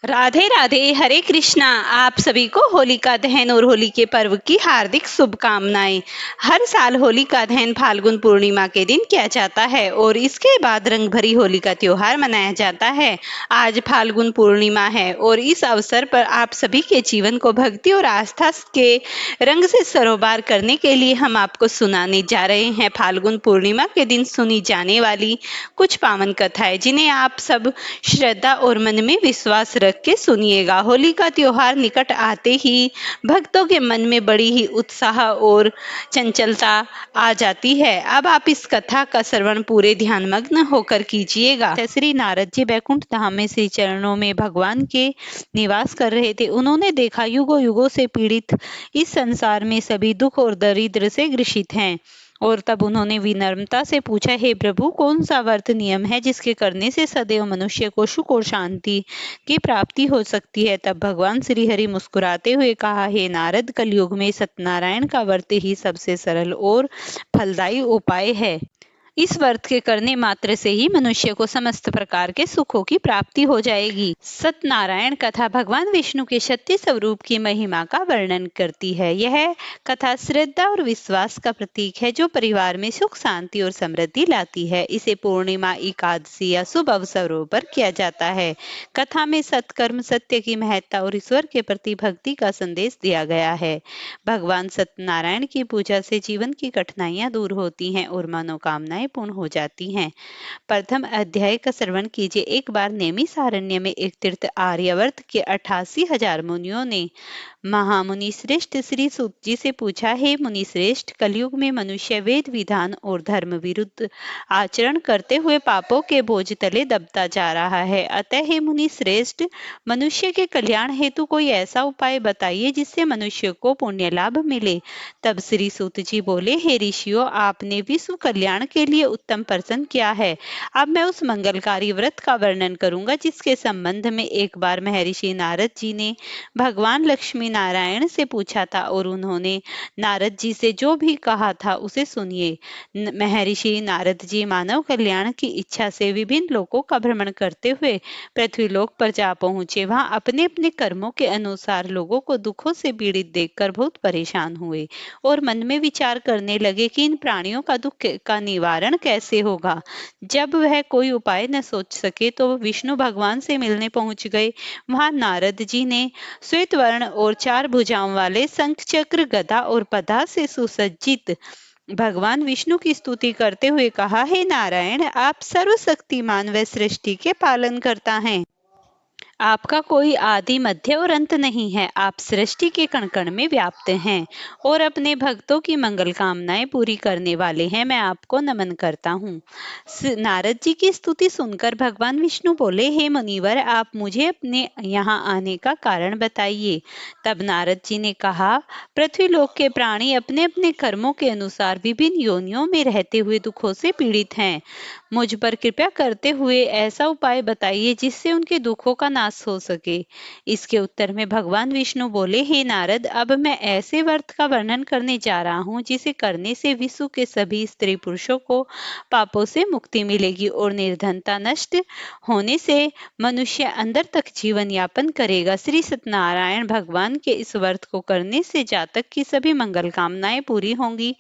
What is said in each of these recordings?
राधे राधे, हरे कृष्णा। आप सभी को होलिका दहन और होली के पर्व की हार्दिक शुभकामनाएं। हर साल होलिका दहन फाल्गुन पूर्णिमा के दिन किया जाता है और इसके बाद रंग भरी होली का त्योहार मनाया जाता है। आज फाल्गुन पूर्णिमा है और इस अवसर पर आप सभी के जीवन को भक्ति और आस्था के रंग से सरोबार करने के लिए हम आपको सुनाने जा रहे हैं फाल्गुन पूर्णिमा के दिन सुनी जाने वाली कुछ पावन कथाएं, जिन्हें आप सब श्रद्धा और मन में विश्वास रख के सुनिएगा। होली का त्योहार निकट आते ही भक्तों के मन में बड़ी ही उत्साह और चंचलता आ जाती है। अब आप इस कथा का श्रवण पूरे ध्यानमग्न होकर कीजिएगा। श्री नारद जी बैकुंठ धाम में श्री चरणों में भगवान के निवास कर रहे थे। उन्होंने देखा युगों युगों से पीड़ित इस संसार में सभी दुख और दरिद्र से ग्रसित हैं। और तब उन्होंने विनम्रता से पूछा, हे प्रभु, कौन सा व्रत नियम है जिसके करने से सदैव मनुष्य को सुख और शांति की प्राप्ति हो सकती है। तब भगवान श्री हरि मुस्कुराते हुए कहा, हे नारद, कलयुग में सत्यनारायण का व्रत ही सबसे सरल और फलदायी उपाय है। इस व्रत के करने मात्र से ही मनुष्य को समस्त प्रकार के सुखों की प्राप्ति हो जाएगी। सत्यनारायण कथा भगवान विष्णु के शक्ति स्वरूप की महिमा का वर्णन करती है। यह कथा श्रद्धा और विश्वास का प्रतीक है जो परिवार में सुख, शांति और समृद्धि लाती है। इसे पूर्णिमा, एकादशी या शुभ अवसरों पर किया जाता है। कथा में सत्कर्म, सत्य की महत्ता और ईश्वर के प्रति भक्ति का संदेश दिया गया है। भगवान सत्यनारायण की पूजा से जीवन की कठिनाइयां दूर होती हैं और मनोकामनाएं पूर्ण हो जाती हैं। प्रथम अध्याय का श्रवण कीजिए। एक बार नैमिषारण्य में एक तीर्थ आर्यावर्त के 88,000 मुनियों ने महामुनि श्रेष्ठ श्री सूत जी से पूछा, हे मुनि श्रेष्ठ, कलयुग में मनुष्य वेद विधान और धर्म विरुद्ध आचरण करते हुए पापों के बोझ तले दबता जा रहा है। अतः हे मुनि श्रेष्ठ, मनुष्य के कल्याण हेतु कोई ऐसा उपाय बताइए जिससे मनुष्य को पुण्य लाभ मिले। तब श्री सूत जी बोले, हे ऋषियों, आपने विश्व कल्याण के लिए उत्तम प्रश्न किया है। अब मैं उस मंगलकारी व्रत का वर्णन करूंगा जिसके संबंध में एक बार महर्षि नारद जी ने भगवान लक्ष्मी नारायण से पूछा था और उन्होंने नारद जी से जो भी कहा था उसे सुनिए। महर्षि नारद जी मानव कल्याण की इच्छा से विभिन्न लोकों का भ्रमण करते हुए पृथ्वीलोक पर जा पहुंचे। वहां अपने अपने कर्मों के अनुसार लोगों को दुखों से पीड़ित देखकर बहुत परेशान हुए और मन में विचार करने लगे कि इन प्राणियों का दुख का निवारण कैसे होगा। जब वह कोई उपाय न सोच सके तो वह विष्णु भगवान से मिलने पहुंच गए। वहां नारद जी ने श्वेत वर्ण और 4 भुजाओं वाले शंख, चक्र, गदा और पदा से सुसज्जित भगवान विष्णु की स्तुति करते हुए कहा, हे नारायण, आप सर्वशक्तिमान व सृष्टि के पालन करता हैं। आपका कोई आदि, मध्य और अंत नहीं है। आप सृष्टि के कण कण में व्याप्त हैं और अपने भक्तों की मंगल कामनाएं पूरी करने वाले हैं। मैं आपको नमन करता हूँ। नारद जी की स्तुति सुनकर भगवान विष्णु बोले, हे मुनिवर, आप मुझे अपने यहाँ आने का कारण बताइए। तब नारद जी ने कहा, पृथ्वीलोक के प्राणी अपने अपने कर्मों के अनुसार विभिन्न योनियों में रहते हुए दुखों से पीड़ित हैं। मुझ पर कृपा करते हुए ऐसा उपाय बताइए जिससे उनके दुखों का नाश हो सके। इसके उत्तर में भगवान विष्णु बोले, हे नारद, अब मैं ऐसे व्रत का वर्णन करने जा रहा हूँ जिसे करने से विश्व के सभी स्त्री पुरुषों को पापों से मुक्ति मिलेगी और निर्धनता नष्ट होने से मनुष्य अंदर तक जीवन यापन करेगा। श्री सत्यनारायण भगवान के इस व्रत को करने से जातक की सभी मंगल कामनाएं पूरी होंगी।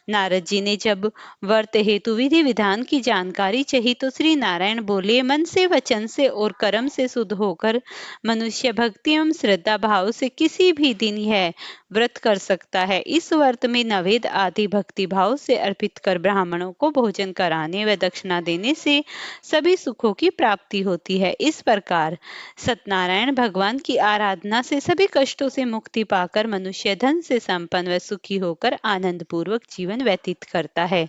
नारद जी ने जब व्रत हेतु विधि विधान की जानकारी चाहिए तो श्री नारायण बोले, मन से, वचन से और कर्म से शुद्ध होकर मनुष्य भक्ति एवं श्रद्धा भाव से किसी भी दिन यह व्रत कर सकता है। इस व्रत में नवेद आदि भक्ति भाव से अर्पित कर ब्राह्मणों को भोजन कराने व दक्षिणा देने से सभी सुखों की प्राप्ति होती है। इस प्रकार सत्यनारायण भगवान की आराधना से सभी कष्टों से मुक्ति पाकर मनुष्य धन से संपन्न व सुखी होकर आनंद पूर्वक जीवन व्यतीत करता है।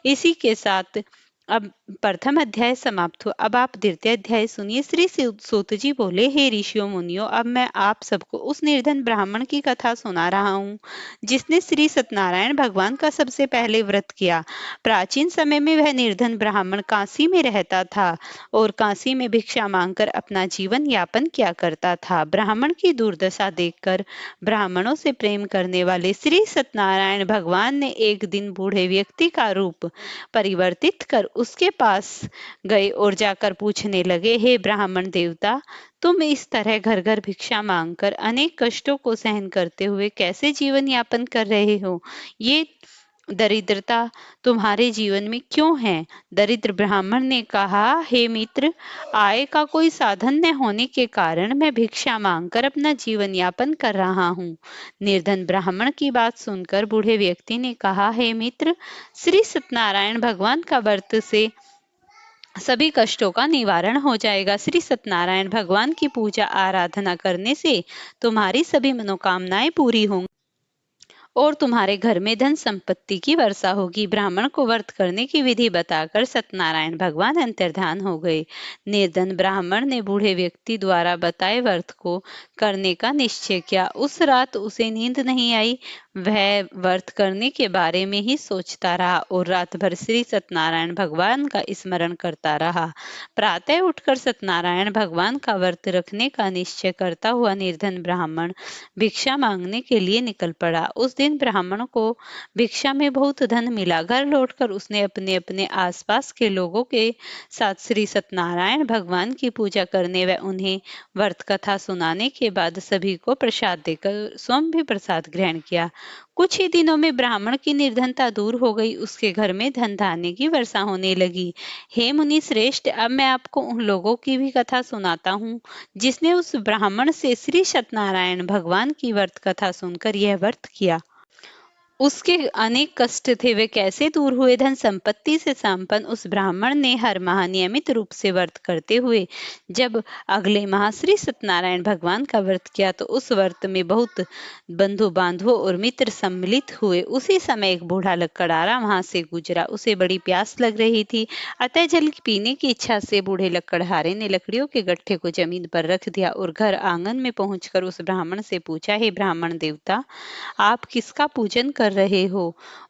इसी के साथ अब प्रथम अध्याय समाप्त हुआ। अब आप द्वितीय अध्याय सुनिए। श्री सूत जी बोले, हे ऋषियों मुनियों, अब मैं आप सबको उस निर्धन ब्राह्मण की कथा सुना रहा हूँ जिसने श्री सत्यनारायण भगवान का सबसे पहले व्रत किया। प्राचीन समय में वह निर्धन ब्राह्मण काशी में रहता था और काशी में भिक्षा मांगकर अपना जीवन यापन किया करता था। ब्राह्मण की दुर्दशा देखकर ब्राह्मणों से प्रेम करने वाले श्री सत्यनारायण भगवान ने एक दिन बूढ़े व्यक्ति का रूप परिवर्तित कर उसके पास गए और जाकर पूछने लगे, हे ब्राह्मण देवता, तुम इस तरह घर घर भिक्षा मांगकर अनेक कष्टों को सहन करते हुए कैसे जीवन यापन कर रहे हो? ये दरिद्रता तुम्हारे जीवन में क्यों है? दरिद्र ब्राह्मण ने कहा, हे मित्र, आय का कोई साधन न होने के कारण मैं भिक्षा मांगकर अपना जीवन यापन कर रहा हूँ। निर्धन ब्राह्मण की बात सुनकर बूढ़े व्यक्ति ने कहा, हे मित्र, श्री सत्यनारायण भगवान का व्रत से सभी कष्टों का निवारण हो जाएगा। श्री सत्यनारायण भगवान की पूजा आराधना करने से तुम्हारी सभी मनोकामनाएं पूरी होंगी और तुम्हारे घर में धन संपत्ति की वर्षा होगी। ब्राह्मण को व्रत करने की विधि बताकर सत्यनारायण भगवान अंतर्धान हो गए। निर्धन ब्राह्मण ने बूढ़े व्यक्ति द्वारा बताए व्रत को करने का निश्चय किया। उस रात उसे नींद नहीं आई। वह व्रत करने के बारे में ही सोचता रहा और रात भर श्री सत्यनारायण भगवान का स्मरण करता रहा। प्रातः उठकर सत्यनारायण भगवान का व्रत रखने का निश्चय करता हुआ निर्धन ब्राह्मण भिक्षा मांगने के लिए निकल पड़ा। उस दिन ब्राह्मण को भिक्षा में बहुत धन मिला। घर लौटकर उसने अपने अपने आसपास के लोगों के साथ श्री सत्यनारायण भगवान की पूजा करने व उन्हें व्रत कथा सुनाने के बाद सभी को प्रसाद देकर स्वयं भी प्रसाद ग्रहण किया। कुछ ही दिनों में ब्राह्मण की निर्धनता दूर हो गई। उसके घर में धन धान्य की वर्षा होने लगी। हे मुनि श्रेष्ठ, अब मैं आपको उन लोगों की भी कथा सुनाता हूँ जिसने उस ब्राह्मण से श्री सत्यनारायण भगवान की व्रत कथा सुनकर यह व्रत किया। उसके अनेक कष्ट थे, वे कैसे दूर हुए। धन संपत्ति से संपन्न उस ब्राह्मण ने हर माह नियमित रूप से व्रत करते हुए जब अगले माह श्री सत्यनारायण भगवान का व्रत किया तो उस व्रत में बहुत बंधु बांधवों और मित्र सम्मिलित हुए। उसी समय एक बूढ़ा लकड़हारा वहां से गुजरा। उसे बड़ी प्यास लग रही थी, अतः जल पीने की इच्छा से बूढ़े लकड़हारे ने लकड़ियों के गट्ठे को जमीन पर रख दिया और घर आंगन में पहुंचकर उस ब्राह्मण से पूछा, हे ब्राह्मण देवता, आप किसका पूजन कर रहे हो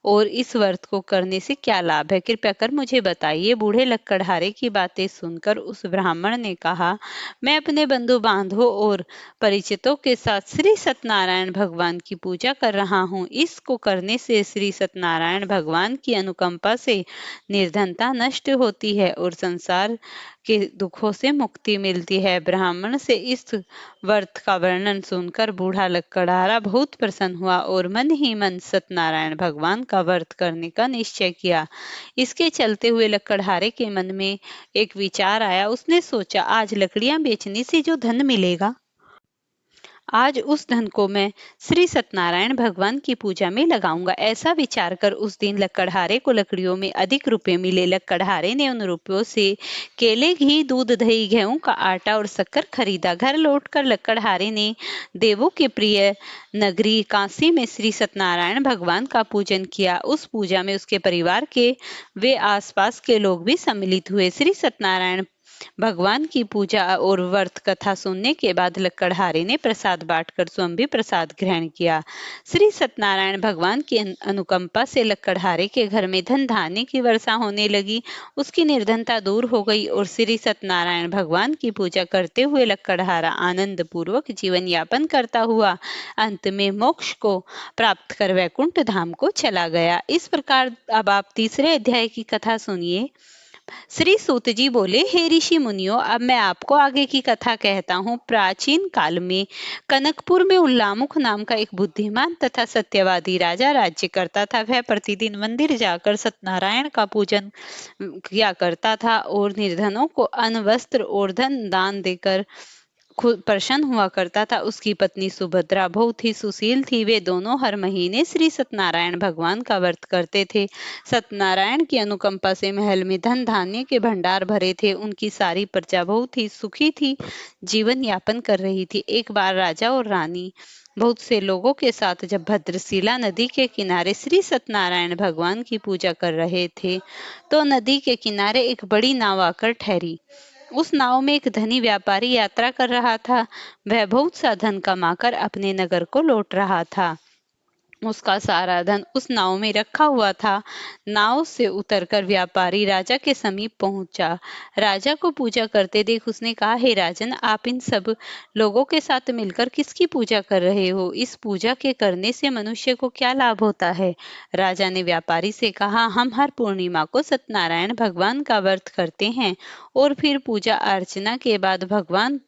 और इस व्रत को करने से क्या लाभ है? कृपया कर मुझे बताइए। बूढ़े लकड़हारे की बातें सुनकर उस ब्राह्मण ने कहा, मैं अपने बंधु बांधवों और परिचितों के साथ श्री सत्यनारायण भगवान की पूजा कर रहा हूँ। इसको करने से श्री सत्यनारायण भगवान की अनुकंपा से निर्धनता नष्ट होती है और संसार के दुखों से मुक्ति मिलती है। ब्राह्मण से इस व्रत का वर्णन सुनकर बूढ़ा लकड़हारा बहुत प्रसन्न हुआ और मन ही मन सत्यनारायण भगवान का व्रत करने का निश्चय किया। इसके चलते हुए लकड़हारे के मन में एक विचार आया। उसने सोचा, आज लकड़ियां बेचने से जो धन मिलेगा, आज उस धन को मैं श्री सत्यनारायण भगवान की पूजा में लगाऊंगा। ऐसा विचार कर उस दिन लकड़हारे को लकड़ियों में अधिक रुपए मिले। लकड़हारे ने उन रुपयों से केले, घी, दूध, दही, गेहूं का आटा और शक्कर खरीदा। घर लौटकर लकड़हारे ने देवों के प्रिय नगरी काशी में श्री सत्यनारायण भगवान का पूजन किया। उस पूजा में उसके परिवार के वे आसपास के लोग भी सम्मिलित हुए। श्री सत्यनारायण भगवान की पूजा और व्रत कथा सुनने के बाद लकड़हारे ने प्रसाद बांटकर स्वयं भी प्रसाद ग्रहण किया। श्री सत्यनारायण भगवान की अनुकंपा से लकड़हारे के घर में धन धान्य की वर्षा होने लगी। उसकी निर्धनता दूर हो गई और श्री सत्यनारायण भगवान की पूजा करते हुए लकड़हारा आनंद पूर्वक जीवन यापन करता हुआ अंत में मोक्ष को प्राप्त कर वैकुंठ धाम को चला गया। इस प्रकार अब आप तीसरे अध्याय की कथा सुनिए। श्री सूत जी बोले, हे ऋषि मुनियों, अब मैं आपको आगे की कथा कहता हूँ। प्राचीन काल में कनकपुर में उल्लामुख नाम का एक बुद्धिमान तथा सत्यवादी राजा राज्य करता था। वह प्रतिदिन मंदिर जाकर सत्यनारायण का पूजन किया करता था और निर्धनों को अन्न, वस्त्र और धन दान देकर खुद प्रसन्न हुआ करता था। उसकी पत्नी सुभद्रा बहुत ही सुशील थी। वे दोनों हर महीने श्री सत्यनारायण भगवान का व्रत करते थे। सत्यनारायण की अनुकंपा से महल में धन धान्य के भंडार भरे थे। उनकी सारी प्रजा बहुत ही सुखी थी, जीवन यापन कर रही थी। एक बार राजा और रानी बहुत से लोगों के साथ जब भद्रशिला नदी के किनारे श्री सत्यनारायण भगवान की पूजा कर रहे थे तो नदी के किनारे एक बड़ी नाव आकर ठहरी। उस नाव में एक धनी व्यापारी यात्रा कर रहा था। वह बहुत सा धन कमाकर अपने नगर को लौट रहा था। उसका सारा धन उस नाव में रखा हुआ था। नाव से उतरकर व्यापारी राजा के समीप पहुंचा। राजा को पूजा करते देख उसने कहा, हे राजन, आप इन सब लोगों के साथ मिलकर किसकी पूजा कर रहे हो? इस पूजा के करने से मनुष्य को क्या लाभ होता है? राजा ने व्यापारी से कहा, हम हर पूर्णिमा को सत्यनारायण भगवान का व्रत करते हैं और फिर पूजा अर्चना के बाद भगवान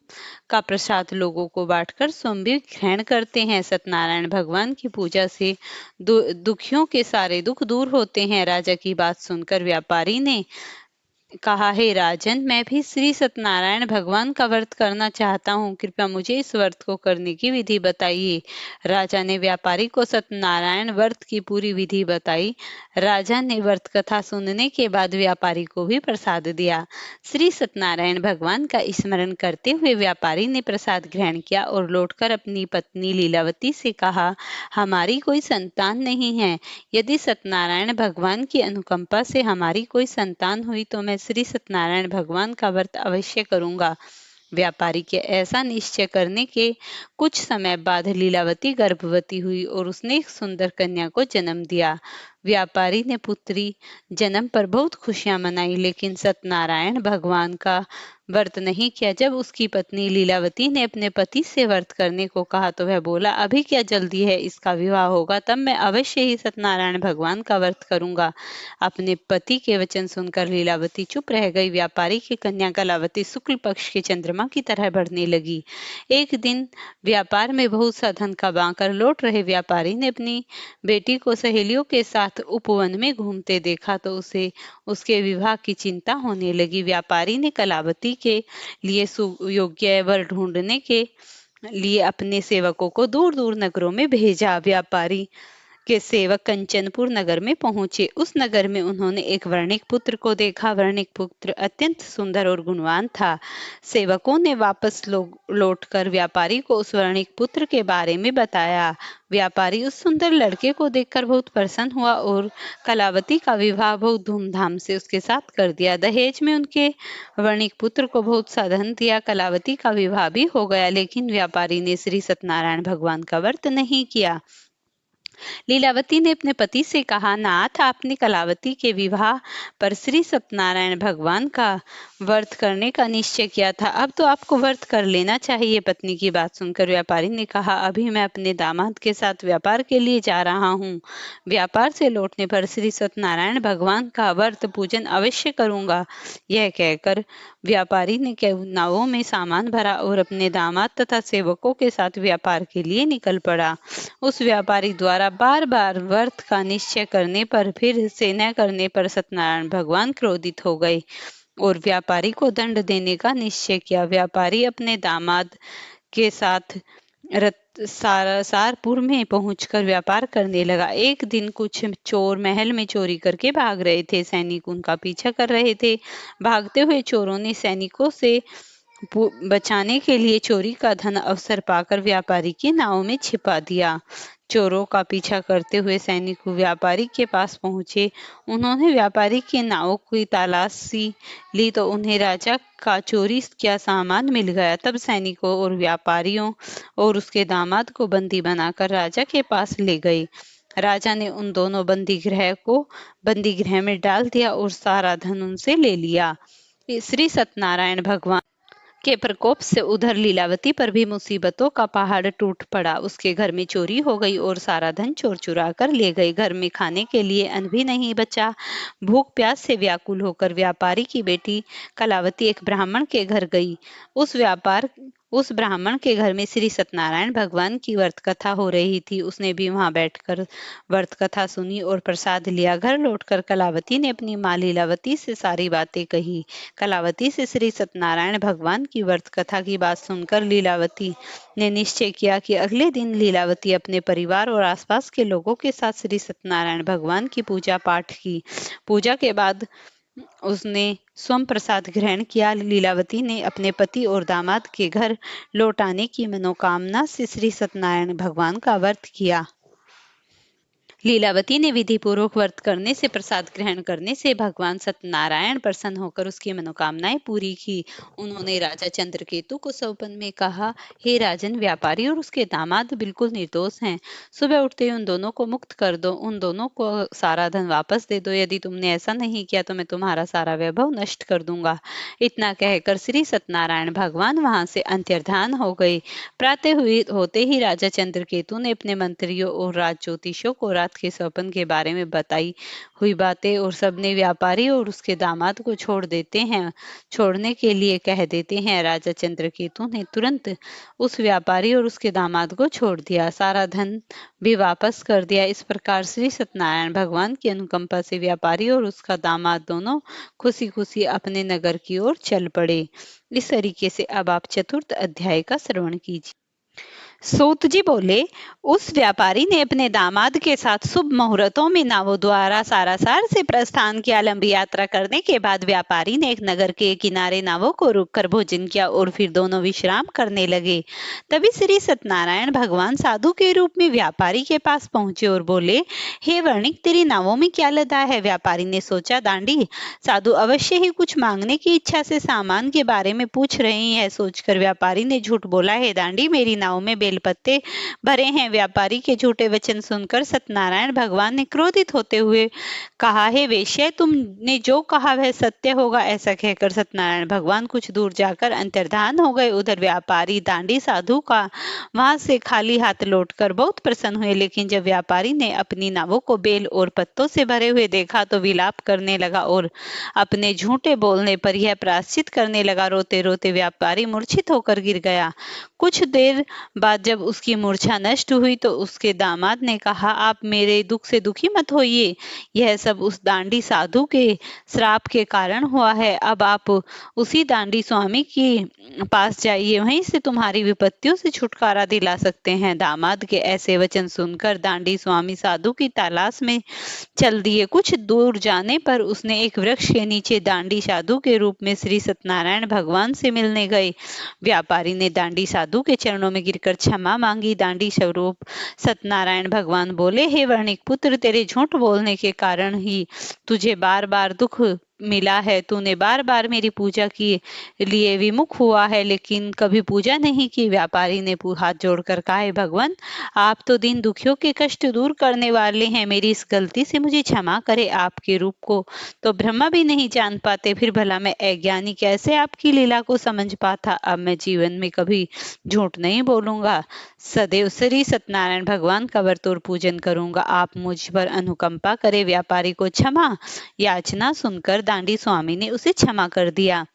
का प्रसाद लोगों को बांटकर स्वयं भी ग्रहण करते हैं। सत्यनारायण भगवान की पूजा से दुखियों के सारे दुख दूर होते हैं। राजा की बात सुनकर व्यापारी ने कहा, हे राजन, मैं भी श्री सत्यनारायण भगवान का व्रत करना चाहता हूँ, कृपया मुझे इस व्रत को करने की विधि बताइए। राजा ने व्यापारी को सत्यनारायण व्रत की पूरी विधि बताई। राजा ने व्रत कथा सुनने के बाद व्यापारी को भी प्रसाद दिया। श्री सत्यनारायण भगवान का स्मरण करते हुए व्यापारी ने प्रसाद ग्रहण किया और लौटकर अपनी पत्नी लीलावती से कहा, हमारी कोई संतान नहीं है। यदि सत्यनारायण भगवान की अनुकंपा से हमारी कोई संतान हुई तो मैं श्री सत्यनारायण भगवान का व्रत अवश्य करूंगा। व्यापारी के ऐसा निश्चय करने के कुछ समय बाद लीलावती गर्भवती हुई और उसने एक सुंदर कन्या को जन्म दिया। व्यापारी ने पुत्री जन्म पर बहुत खुशियां मनाई, लेकिन सत्यनारायण भगवान का व्रत नहीं किया। जब उसकी पत्नी लीलावती ने अपने पति से व्रत करने को कहा तो वह बोला, अभी क्या जल्दी है, इसका विवाह होगा तब मैं अवश्य ही सत्यनारायण भगवान का व्रत करूंगा। अपने पति के वचन सुनकर लीलावती चुप रह गई। व्यापारी की कन्या कलावती शुक्ल पक्ष के चंद्रमा की तरह बढ़ने लगी। एक दिन व्यापार में बहुत सा धन कमाकर लौट रहे व्यापारी ने अपनी बेटी को सहेलियों के साथ उपवन में घूमते देखा तो उसे उसके विवाह की चिंता होने लगी। व्यापारी ने कलावती के लिए सुयोग्य वर ढूंढने के लिए अपने सेवकों को दूर दूर नगरों में भेजा। व्यापारी के सेवक कंचनपुर नगर में पहुंचे। उस नगर में उन्होंने एक वर्णिक पुत्र को देखा। वर्णिक पुत्र अत्यंत सुंदर और गुणवान था। सेवकों ने वापस लौटकर व्यापारी को उस वर्णिक पुत्र के बारे में बताया। व्यापारी उस सुंदर लड़के को देखकर बहुत प्रसन्न हुआ और कलावती का विवाह बहुत धूमधाम से उसके साथ कर दिया। दहेज में उनके वर्णिक पुत्र को बहुत सा धन दिया। कलावती का विवाह भी हो गया, लेकिन व्यापारी ने श्री सत्यनारायण भगवान का व्रत नहीं किया। लीलावती ने अपने पति से कहा, नाथ, आपने कलावती के विवाह पर श्री सत्यनारायण भगवान का व्रत करने का निश्चय किया था, अब तो आपको व्रत कर लेना चाहिए। पत्नी की बात सुनकर व्यापारी ने कहा, अभी मैं अपने दामाद के साथ व्यापार के लिए जा रहा हूँ। व्यापार से लौटने पर श्री सत्यनारायण भगवान का व्रत पूजन अवश्य करूंगा। यह कहकर व्यापारी ने नावों में सामान भरा और अपने दामाद तथा सेवकों के साथ व्यापार के लिए निकल पड़ा। उस व्यापारी द्वारा बार बार व्रत का निश्चय करने पर फिर से न करने पर सत्यनारायण भगवान क्रोधित हो गए और व्यापारी को दंड देने का निश्चय किया। व्यापारी अपने दामाद के साथ सारपुर में पहुंचकर व्यापार करने लगा। एक दिन कुछ चोर महल में चोरी करके भाग रहे थे। सैनिक उनका पीछा कर रहे थे। भागते हुए चोरों ने सैनिकों से बचाने के लिए चोरी का धन अवसर पाकर व्यापारी की नाव में छिपा दिया। चोरों का पीछा करते हुए सैनिक व्यापारी के पास पहुंचे। उन्होंने व्यापारी की नाव की तलाशी ली तो उन्हें राजा का चोरी किया सामान मिल गया। तब सैनिकों और व्यापारियों और उसके दामाद को बंदी बनाकर राजा के पास ले गए। राजा ने उन दोनों बंदी गृह में डाल दिया और सारा धन उनसे ले लिया। श्री सत्यनारायण भगवान के प्रकोप से उधर लीलावती पर भी मुसीबतों का पहाड़ टूट पड़ा। उसके घर में चोरी हो गई और सारा धन चोर चुरा कर ले गए। घर में खाने के लिए अन्न भी नहीं बचा। भूख प्यास से व्याकुल होकर व्यापारी की बेटी कलावती एक ब्राह्मण के घर गई। उस ब्राह्मण के घर में श्री सत्यनारायण भगवान की व्रत कथा हो रही थी। उसने भी वहां बैठकर व्रत कथा सुनी और प्रसाद लिया। घर लौटकर कलावती ने अपनी माँ लीलावती से सारी बातें कही। कलावती से श्री सत्यनारायण भगवान की व्रत कथा की बात सुनकर लीलावती ने निश्चय किया कि अगले दिन लीलावती अपने परिवार और आसपास के लोगों के साथ श्री सत्यनारायण भगवान की पूजा पाठ की। पूजा के बाद उसने स्वयं प्रसाद ग्रहण किया। लीलावती ने अपने पति और दामाद के घर लौट आने की मनोकामना से श्री सत्यनारायण भगवान का व्रत किया। लीलावती ने विधि पूर्वक व्रत करने से, प्रसाद ग्रहण करने से भगवान सत्यनारायण प्रसन्न होकर उसकी मनोकामनाएं पूरी की। उन्होंने राजा चंद्रकेतु को स्वप्न में कहा, हे राजन, व्यापारी और उसके दामाद बिल्कुल निर्दोष हैं। सुबह उठते ही उन दोनों को मुक्त कर दो, उन दोनों को सारा धन वापस दे दो। यदि तुमने ऐसा नहीं किया तो मैं तुम्हारा सारा वैभव नष्ट कर दूंगा। इतना कहकर श्री सत्यनारायण भगवान वहां से अंतर्धान हो गए। प्रातः हुई होते ही राजा चंद्रकेतु ने अपने मंत्रियों और राज ज्योतिषियों को रात के स्वप्न के बारे में बताई हुई बातें, और सबने व्यापारी और उसके दामाद को छोड़ने के लिए कह देते हैं। राजा चंद्रकेतु ने तुरंत उस व्यापारी और उसके दामाद को छोड़ दिया, सारा धन भी वापस कर दिया। इस प्रकार श्री सत्यनारायण भगवान की अनुकंपा से व्यापारी और उसका दामाद दोनों खुशी खुशी अपने नगर की ओर चल पड़े। इस तरीके से अब आप चतुर्थ अध्याय का श्रवण कीजिए। सूत जी बोले, उस व्यापारी ने अपने दामाद के साथ शुभ मुहूर्तों में नावों द्वारा सारासार से प्रस्थान किया। लंबी यात्रा करने के बाद व्यापारी ने एक नगर के किनारे नावों को रोककर भोजन किया और फिर दोनों विश्राम करने लगे। तभी श्री सत्यनारायण भगवान साधु के रूप में व्यापारी के पास पहुंचे और बोले, हे वर्णिक, तेरी नावों में क्या लदा है? व्यापारी ने सोचा, दांडी साधु अवश्य ही कुछ मांगने की इच्छा से सामान के बारे में पूछ रही है। सोचकर व्यापारी ने झूठ बोला, है दांडी, मेरी नाव में बेलपत्ते भरे हैं। व्यापारी के झूठे वचन सुनकर सत्यनारायण भगवान ने क्रोधित होते हुए कहा, हे वेश्या, तुमने जो कहा वह सत्य होगा। ऐसा कहकर सत्यनारायण भगवान कुछ दूर जाकर अंतर्धान हो गए। उधर व्यापारी दांडी साधु का वहां से खाली हाथ लौटकर बहुत प्रसन्न हुए, लेकिन जब व्यापारी ने अपनी नावों को बेल और पत्तों से भरे हुए देखा तो विलाप करने लगा और अपने झूठे बोलने पर यह प्रायश्चित करने लगा। रोते रोते व्यापारी मूर्छित होकर गिर गया। कुछ देर बाद जब उसकी मूर्छा नष्ट हुई तो उसके दामाद ने कहा, आप मेरे दुख से दुखी मत होइए, यह सब उस दांडी साधु के श्राप के कारण हुआ है। अब आप उसी दांडी स्वामी के पास जाइए, वहीं से तुम्हारी विपत्तियों से छुटकारा दिला सकते हैं। दामाद के ऐसे वचन सुनकर दांडी स्वामी साधु की तलाश में चल दिए। कुछ दूर जाने पर उसने एक वृक्ष के नीचे दांडी साधु के रूप में श्री सत्यनारायण भगवान से मिलने गए। व्यापारी ने दांडी साधु के चरणों में गिरकर क्षमा मांगी। दांडी स्वरूप सत्यनारायण भगवान बोले, हे वर्णिक पुत्र, तेरे झूठ बोलने के कारण ही तुझे बार बार दुख मिला है। तूने बार बार मेरी पूजा के लिए विमुख हुआ है, लेकिन कभी पूजा नहीं की। व्यापारी ने हाथ जोड़कर कहा, हे भगवान, आप तो दीन दुखियों के कष्ट दूर करने वाले हैं, मेरी इस गलती से मुझे क्षमा करे। आपके रूप को तो ब्रह्मा भी नहीं जान पाते, फिर भला मैं अज्ञानी कैसे आपकी लीला को समझ पाता। अब मैं जीवन में कभी झूठ नहीं बोलूंगा, सदैव श्री सत्यनारायण भगवान का व्रत और पूजन करूंगा। आप मुझ पर अनुकंपा करे। व्यापारी को क्षमा याचना सुनकर दांडी स्वामी ने उसे क्षमा कर दिया।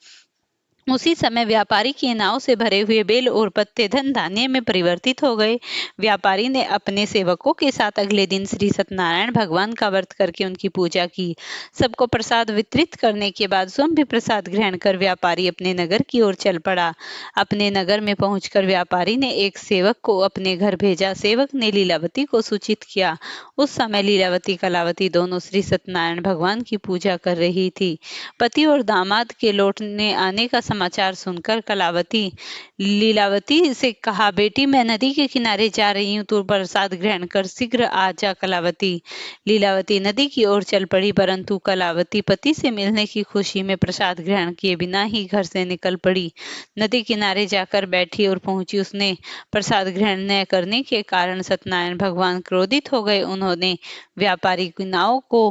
उसी समय व्यापारी की नाव से भरे हुए बेल और पत्ते धन धान्य में परिवर्तित हो गए। व्यापारी ने अपने सेवकों के साथ अगले दिन श्री सत्यनारायण भगवान का व्रत करके उनकी पूजा की। सबको प्रसाद वितरित करने के बाद स्वयं भी प्रसाद ग्रहण कर व्यापारी अपने नगर की ओर चल पड़ा। अपने नगर में पहुंचकर व्यापारी ने एक सेवक को अपने घर भेजा। सेवक ने लीलावती को सूचित किया। उस समय लीलावती कलावती दोनों श्री सत्यनारायण भगवान की पूजा कर रही थी। पति और दामाद के लौटने आने का समाचार सुनकर कलावती लीलावती से कहा, बेटी, मैं नदी के किनारे जा रही हूँ, तू प्रसाद ग्रहण कर शीघ्र आ जा। कलावती लीलावती नदी की ओर चल पड़ी, परंतु कलावती पति से मिलने की खुशी में प्रसाद ग्रहण किए बिना ही घर से निकल पड़ी। नदी किनारे जाकर बैठी और पहुंची। उसने प्रसाद ग्रहण न करने के कारण सत्यनारायण भगवान क्रोधित हो गए। उन्होंने व्यापारी की नाव को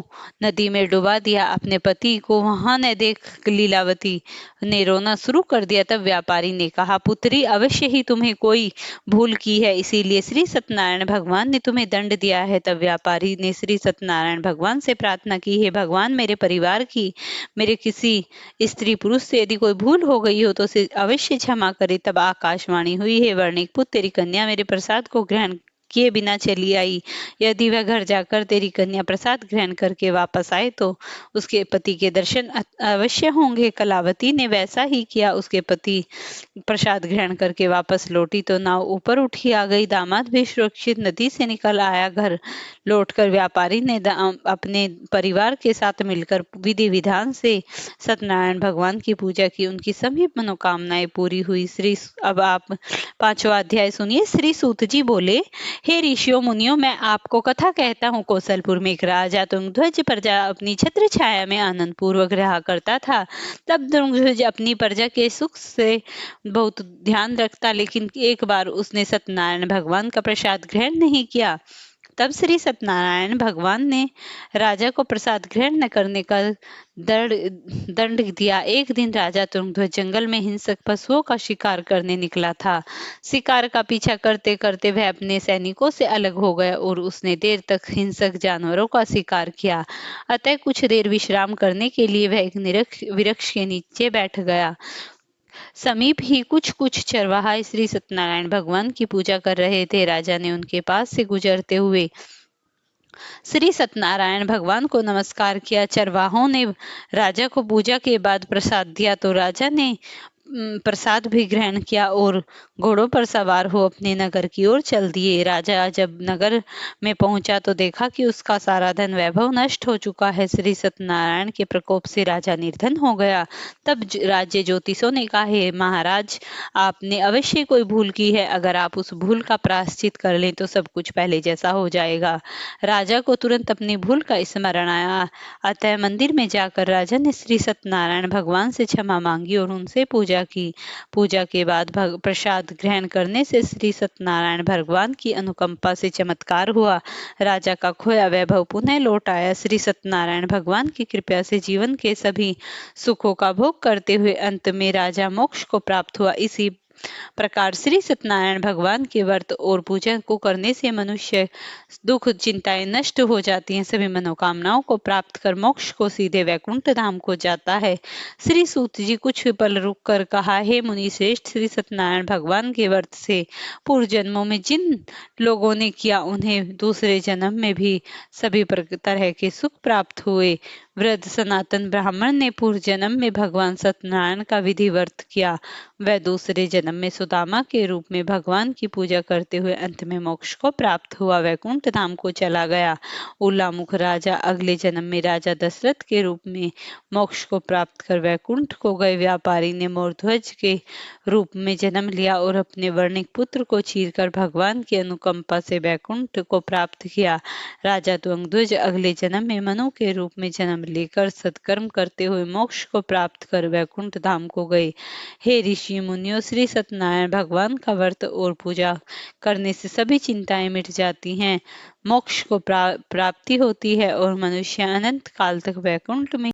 नदी में डुबा दिया। अपने पति को वहां न देख लीलावती ने रोना शुरू कर दिया। तब व्यापारी ने कहा, पुत्री, अवश्य ही तुम्हें कोई भूल की है, इसीलिए श्री सत्यनारायण भगवान ने तुम्हें दंड दिया है। तब व्यापारी ने श्री सत्यनारायण भगवान से प्रार्थना की, हे भगवान, मेरे परिवार की, मेरे किसी स्त्री पुरुष से यदि कोई भूल हो गई हो तो उसे अवश्य क्षमा करे। तब आकाशवाणी हुई, हे वर्णिक पुत्र, तेरी कन्या मेरे प्रसाद को ग्रहण किए बिना चली आई। यदि वह घर जाकर तेरी कन्या प्रसाद ग्रहण करके वापस आए तो उसके पति के दर्शन अवश्य होंगे। कलावती ने वैसा ही किया। उसके पति प्रसाद ग्रहण करके वापस लौटी तो नाव ऊपर उठी आ गई। दामाद भी सुरक्षित नदी से निकल आया। घर लौटकर व्यापारी ने अपने परिवार के साथ मिलकर विधि विधान से सत्यनारायण भगवान की पूजा की। उनकी सभी मनोकामनाएं पूरी हुई। अब आप 5वां अध्याय सुनिए। श्री सूत जी बोले, हे ऋषियों मुनियों, मैं आपको कथा कहता हूँ। कौशलपुर में एक राजा तुंगध्वज प्रजा अपनी छत्र छाया में आनंद पूर्वक रहा करता था। तब तुंगध्वज अपनी प्रजा के सुख से बहुत ध्यान रखता, लेकिन एक बार उसने सत्यनारायण भगवान का प्रसाद ग्रहण नहीं किया। तब श्री सत्यनारायण भगवान ने राजा को प्रसाद ग्रहण न करने का दंड दिया। एक दिन राजा तुंगध्वज जंगल में हिंसक पशुओं का शिकार करने निकला था। शिकार का पीछा करते करते वह अपने सैनिकों से अलग हो गया और उसने देर तक हिंसक जानवरों का शिकार किया। अतः कुछ देर विश्राम करने के लिए वह एक वृक्ष के नीचे बैठ गया। समीप ही कुछ चरवाहा श्री सत्यनारायण भगवान की पूजा कर रहे थे। राजा ने उनके पास से गुजरते हुए श्री सत्यनारायण भगवान को नमस्कार किया। चरवाहों ने राजा को पूजा के बाद प्रसाद दिया तो राजा ने प्रसाद भी ग्रहण किया और घोड़ों पर सवार हो अपने नगर की ओर चल दिए। राजा जब नगर में पहुंचा तो देखा कि उसका सारा धन वैभव नष्ट हो चुका है। श्री सत्यनारायण के प्रकोप से राजा निर्धन हो गया। तब राज्य ज्योतिषों ने कहा, हे महाराज, आपने अवश्य कोई भूल की है। अगर आप उस भूल का प्रायश्चित कर लें तो सब कुछ पहले जैसा हो जाएगा। राजा को तुरंत अपनी भूल का स्मरण आया। अतः मंदिर में जाकर राजा ने श्री सत्यनारायण भगवान से क्षमा मांगी और उनसे पूजा की। पूजा के बाद प्रसाद ग्रहण करने से श्री सत्यनारायण भगवान की अनुकंपा से चमत्कार हुआ। राजा का खोया वैभव पुनः लौट आया। श्री सत्यनारायण भगवान की कृपा से जीवन के सभी सुखों का भोग करते हुए अंत में राजा मोक्ष को प्राप्त हुआ। इसी प्रकार श्री सत्यनारायण भगवान के व्रत और पूजा को करने से मनुष्य दुख चिंताएं नष्ट हो जाती हैं, सभी मनोकामनाओं को प्राप्त कर मोक्ष को सीधे वैकुंठ धाम को जाता है। श्री सूत जी कुछ पल रुक कर कहा, हे मुनि श्रेष्ठ, श्री सत्यनारायण भगवान के व्रत से पूर्व जन्मों में जिन लोगों ने किया उन्हें दूसरे जन्म में भी सभी तरह के सुख प्राप्त हुए। वृद्ध सनातन ब्राह्मण ने पूर्व जन्म में भगवान सत्यनारायण का विधि व्रत किया। वह दूसरे जन्म में सुदामा के रूप में भगवान की पूजा करते हुए अंत में मोक्ष को प्राप्त हुआ, वैकुंठ धाम को चला गया। उल्लामुख राजा अगले जन्म में राजा दशरथ के रूप में मोक्ष को प्राप्त कर वैकुंठ को गए। व्यापारी ने मोरध्वज के रूप में जन्म लिया और अपने वर्णिक पुत्र को चीरकर भगवान की अनुकंपा से वैकुंठ को प्राप्त किया। राजा तुंगध्वज अगले जन्म में मनु के रूप में जन्म लेकर सत्कर्म करते हुए मोक्ष को प्राप्त कर वैकुंठ धाम को गए। हे ऋषि मुनियों, श्री सत्यनारायण भगवान का व्रत और पूजा करने से सभी चिंताएं मिट जाती हैं, मोक्ष को प्राप्ति होती है और मनुष्य अनंत काल तक वैकुंठ में